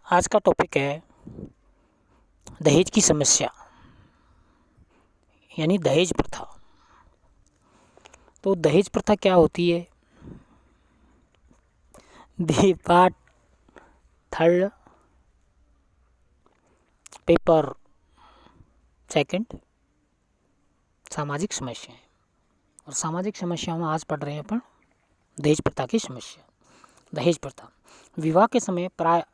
आज का टॉपिक है दहेज की समस्या यानी दहेज प्रथा। तो दहेज प्रथा क्या होती है? The part third paper second सामाजिक समस्याएं। और सामाजिक समस्याओं में आज पढ़ रहे हैं अपन दहेज प्रथा की समस्या। दहेज प्रथा विवाह के समय प्राय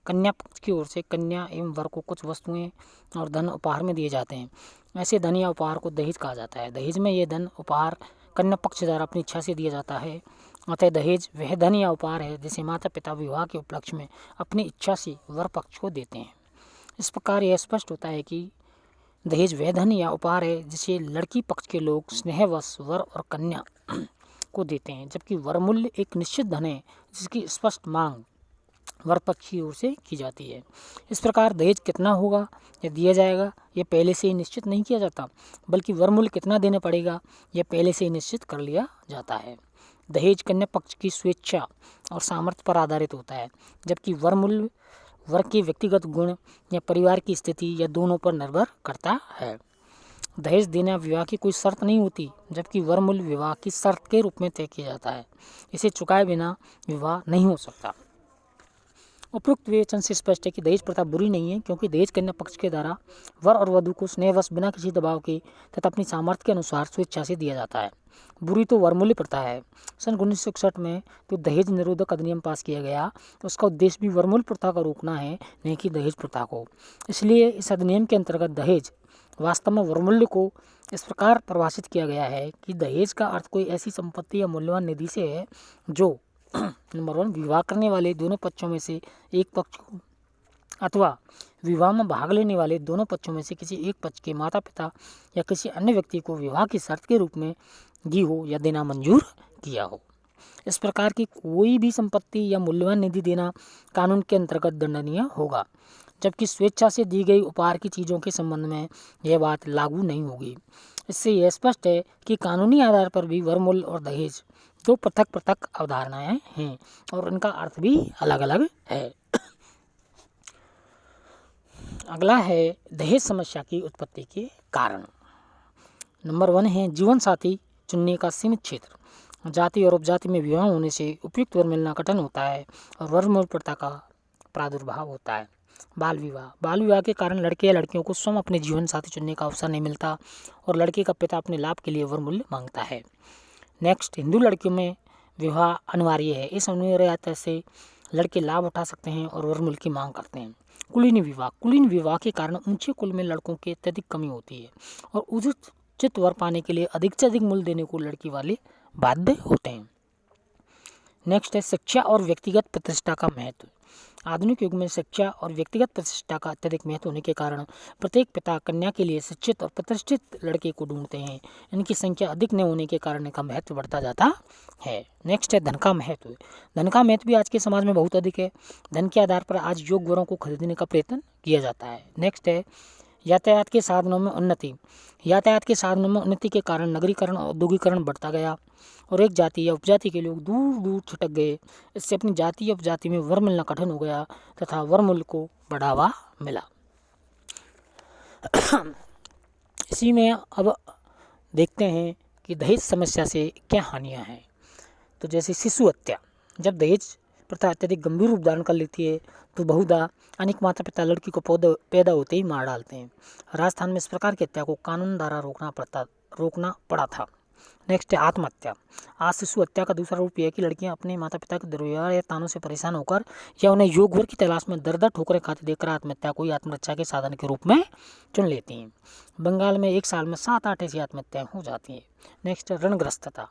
कन्या पक्ष की ओर से कन्या एवं वर को कुछ वस्तुएं और धन उपहार में दिए जाते हैं। ऐसे धन या उपहार को दहेज कहा जाता है। दहेज में ये धन उपहार कन्या पक्ष द्वारा अपनी इच्छा से दिया जाता है। अतः दहेज वह धन या उपहार है जिसे माता पिता विवाह के उपलक्ष्य में अपनी इच्छा से वर पक्ष को देते हैं। इस प्रकार यह स्पष्ट होता है कि दहेज वह धन या उपहार है जिसे लड़की पक्ष के लोग स्नेहवश वर और कन्या को देते हैं, जबकि वरमूल्य एक निश्चित धन है जिसकी स्पष्ट मांग वर पक्ष की ओर से की जाती है। इस प्रकार दहेज कितना होगा या दिया जाएगा यह पहले से ही निश्चित नहीं किया जाता, बल्कि वरमूल्य कितना देना पड़ेगा यह पहले से ही निश्चित कर लिया जाता है। दहेज कन्या पक्ष की स्वेच्छा और सामर्थ्य पर आधारित होता है, जबकि वरमूल्य वर के व्यक्तिगत गुण या परिवार की स्थिति या दोनों पर निर्भर करता है। दहेज देना विवाह की कोई शर्त नहीं होती, जबकि वरमूल्य विवाह की शर्त के रूप में तय किया जाता है। इसे चुकाए बिना विवाह नहीं हो सकता। उपयुक्त विवेचन से स्पष्ट है कि दहेज प्रथा बुरी नहीं है, क्योंकि दहेज कन्या पक्ष के द्वारा वर और वधू को स्नेहवश बिना किसी दबाव के तथा अपनी सामर्थ्य के अनुसार स्वेच्छा से दिया जाता है। बुरी तो वरमूल्य प्रथा है। सन 1961 में तो दहेज निरोधक अधिनियम पास किया गया, तो उसका उद्देश्य भी वरमूल्य प्रथा को रोकना है, नहीं कि दहेज प्रथा को। इसलिए इस अधिनियम के अंतर्गत दहेज वास्तव में वरमूल्य को इस प्रकार परिभाषित किया गया है कि दहेज का अर्थ कोई ऐसी संपत्ति या मूल्यवान निधि से है जो नंबर 1 विवाह करने वाले दोनों पक्षों में से एक पक्ष को अथवा विवाह में भाग लेने वाले दोनों पक्षों में से किसी एक पक्ष के माता पिता या किसी अन्य व्यक्ति को विवाह की शर्त के रूप में दी हो या देना मंजूर किया हो। इस प्रकार की कोई भी संपत्ति या मूल्यवान निधि देना कानून के अंतर्गत दंडनीय होगा, जबकि स्वेच्छा से दी गई उपहार की चीज़ों के संबंध में यह बात लागू नहीं होगी। इससे यह स्पष्ट है कि कानूनी आधार पर भी वरमूल्य और दहेज दो पृथक पृथक अवधारणाएं हैं और उनका अर्थ भी अलग अलग है। अगला है दहेज समस्या की उत्पत्ति के कारण। नंबर 1 है जीवन साथी चुनने का सीमित क्षेत्र। जाति और उपजाति में विवाह होने से उपयुक्त वर मिलना कठिन होता है और वरमूल्य प्रथा का प्रादुर्भाव होता है। बाल विवाह के कारण लड़के या लड़कियों को स्वयं अपने जीवन साथी चुनने का अवसर नहीं मिलता और लड़के का पिता अपने लाभ के लिए वरमूल्य मांगता है। नेक्स्ट, हिंदू लड़कियों में विवाह अनिवार्य है। इस अनिवार्यता से लड़के लाभ उठा सकते हैं और वरमूल्य की मांग करते हैं। कुलीन विवाह के कारण ऊंचे कुल में लड़कों की अत्यधिक कमी होती है और उचित वर पाने के लिए अधिक से अधिक मूल्य देने को लड़की वाले बाध्य होते हैं। नेक्स्ट है शिक्षा और व्यक्तिगत प्रतिष्ठा का महत्व। आधुनिक युग में शिक्षा और व्यक्तिगत प्रतिष्ठा का अत्यधिक महत्व होने के कारण प्रत्येक पिता कन्या के लिए शिक्षित और प्रतिष्ठित लड़के को ढूंढते हैं। इनकी संख्या अधिक न होने के कारण इनका महत्व बढ़ता जाता है। नेक्स्ट है धन का महत्व। धन का महत्व भी आज के समाज में बहुत अधिक है। धन के आधार पर आज योग्य वरों को खरीदने का प्रयत्न किया जाता है। नेक्स्ट है यातायात के साधनों में उन्नति। यातायात के साधनों में उन्नति के कारण नगरीकरण और औद्योगिकरण बढ़ता गया और एक जाति या उपजाति के लोग दूर दूर छिटक गए। इससे अपनी जाति या उपजाति में वर मिलना कठिन हो गया तथा वरमूल्य को बढ़ावा मिला। इसी में अब देखते हैं कि दहेज समस्या से क्या हानियां हैं। तो जैसे शिशु हत्या, जब दहेज प्रथा अत्यधिक गंभीर रूप धारण कर लेती है तो बहुधा अनेक माता पिता लड़की को पैदा होते ही मार डालते हैं। राजस्थान में इस प्रकार की हत्या को कानून द्वारा रोकना पड़ा था। नेक्स्ट है आत्महत्या। आज शिशु हत्या का दूसरा रूप यह है कि लड़कियां अपने माता पिता के दुर्व्यवहार या तानों से परेशान होकर या उन्हें योग्य वर की तलाश में दर ठोकरें खाते देखकर आत्महत्या को आत्मरक्षा के साधन के रूप में चुन लेती हैं। बंगाल में एक साल में 7-8 ऐसी आत्महत्याएं हो जाती हैं। नेक्स्ट है ऋणग्रस्तता।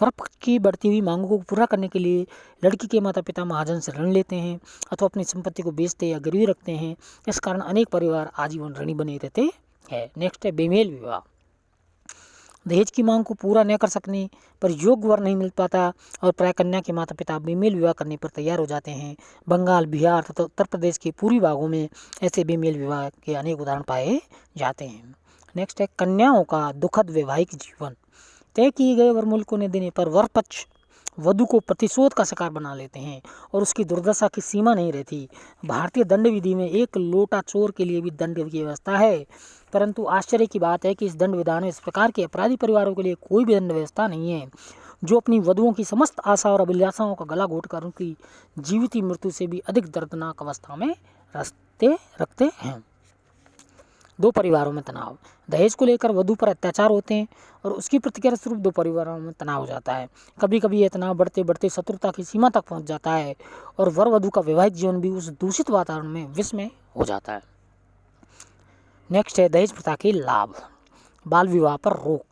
वर पक्ष की बढ़ती हुई मांगों को पूरा करने के लिए लड़की के माता पिता महाजन से ऋण लेते हैं अथवा अपनी संपत्ति को बेचते या गिरवी रखते हैं। इस कारण अनेक परिवार आजीवन ऋणी बने रहते हैं। नेक्स्ट है बेमेल विवाह। दहेज की मांग को पूरा न कर सकने पर योग्य वर नहीं मिल पाता और प्राय कन्या के माता पिता बेमेल विवाह करने पर तैयार हो जाते हैं। बंगाल, बिहार तथा उत्तर प्रदेश के पूर्वी भागों में ऐसे बेमेल विवाह के अनेक उदाहरण पाए जाते हैं। नेक्स्ट है कन्याओं का दुखद वैवाहिक जीवन। तय किए गए वरमूल्य को न देने पर वर पक्ष वधु को प्रतिशोध का शिकार बना लेते हैं और उसकी दुर्दशा की सीमा नहीं रहती। भारतीय दंड विधि में एक लोटा चोर के लिए भी दंड की व्यवस्था है, परंतु आश्चर्य की बात है कि इस दंड विधान में इस प्रकार के अपराधी परिवारों के लिए कोई भी दंड व्यवस्था नहीं है, जो अपनी वधुओं की समस्त आशा और अभिलाषाओं का गला घोटकर उनकी जीवित मृत्यु से भी अधिक दर्दनाक अवस्था में रखते हैं। दो परिवारों में तनाव। दहेज को लेकर वधु पर अत्याचार होते हैं और उसकी प्रतिक्रिया स्वरूप दो परिवारों में तनाव हो जाता है। कभी कभी यह तनाव बढ़ते बढ़ते शत्रुता की सीमा तक पहुंच जाता है और वर वधु का वैवाहिक जीवन भी उस दूषित वातावरण में विस्मय हो जाता है। नेक्स्ट है दहेज प्रथा के लाभ। बाल विवाह पर रोक।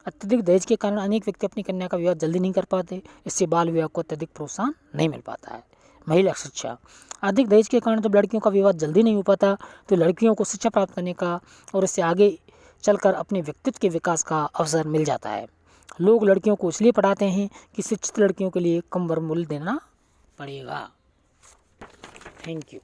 अत्यधिक दहेज के कारण अनेक व्यक्ति अपनी कन्या का विवाह जल्दी नहीं कर पाते, इससे बाल विवाह को अत्यधिक प्रोत्साहन नहीं मिल पाता है। महिला शिक्षा। अधिक दहेज के कारण जब लड़कियों का विवाह जल्दी नहीं हो पाता तो लड़कियों को शिक्षा प्राप्त करने का और इससे आगे चलकर अपने व्यक्तित्व के विकास का अवसर मिल जाता है। लोग लड़कियों को इसलिए पढ़ाते हैं कि शिक्षित लड़कियों के लिए कम वरमूल्य देना पड़ेगा। Thank you.